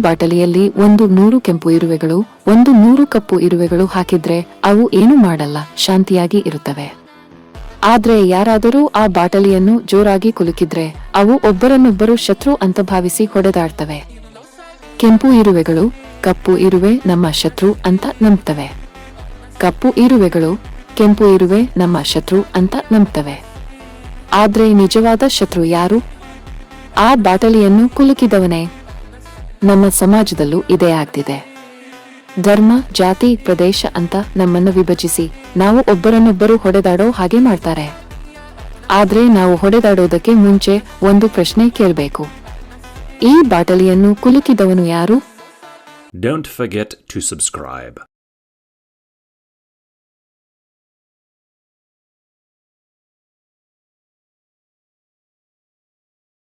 ಬಾಟಲಿಯಲ್ಲಿ 100 ಕೆಂಪು ಇರುವೆಗಳು 100 ಕಪ್ಪು ಇರುವೆಗಳು ಹಾಕಿದ್ರೆ ಅವು ಏನು ಮಾಡಲ್ಲ, ಶಾಂತಿಯಾಗಿ ಇರುತ್ತವೆ. ಆದ್ರೆ ಯಾರಾದರೂ ಆ ಬಾಟಲಿಯನ್ನು ಜೋರಾಗಿ ಕುಲುಕಿದ್ರೆ ಅವು ಒಬ್ಬರನ್ನೊಬ್ಬರು ಶತ್ರು ಅಂತ ಭಾವಿಸಿ ಹೊಡೆದಾಡ್ತವೆ. ಕೆಂಪು ಇರುವೆಗಳು ಕಪ್ಪು ಇರುವೆ ನಮ್ಮ ಶತ್ರು ಅಂತ ನಂಬ್ತವೆ. ಕಪ್ಪು ಇರುವೆಗಳು ಕೆಂಪು ಇರುವೆ ನಮ್ಮ ಶತ್ರು ಅಂತ ನಂಬ್ತವೆ. ಆದ್ರೆ ನಿಜವಾದ ಶತ್ರು ಯಾರು? ಆ ಬಾಟಲಿಯನ್ನು ಕುಲುಕಿದವನೇ. ನಮ್ಮ ಸಮಾಜದಲ್ಲೂ ಇದೇ ಆಗ್ತಿದೆ. ಧರ್ಮ, ಜಾತಿ, ಪ್ರದೇಶ ಅಂತ ನಮ್ಮನ್ನು ವಿಭಜಿಸಿ ನಾವು ಒಬ್ಬರನ್ನೊಬ್ಬರು ಹೊಡೆದಾಡೋ ಹಾಗೆ ಮಾಡ್ತಾರೆ. ಆದ್ರೆ ನಾವು ಹೊಡೆದಾಡೋದಕ್ಕೆ ಮುಂಚೆ ಒಂದು ಪ್ರಶ್ನೆ ಕೇಳಬೇಕು. ಈ ಬಾಟಲಿಯನ್ನು ಕುಲುಕಿದವನು ಯಾರು? Don't forget to subscribe.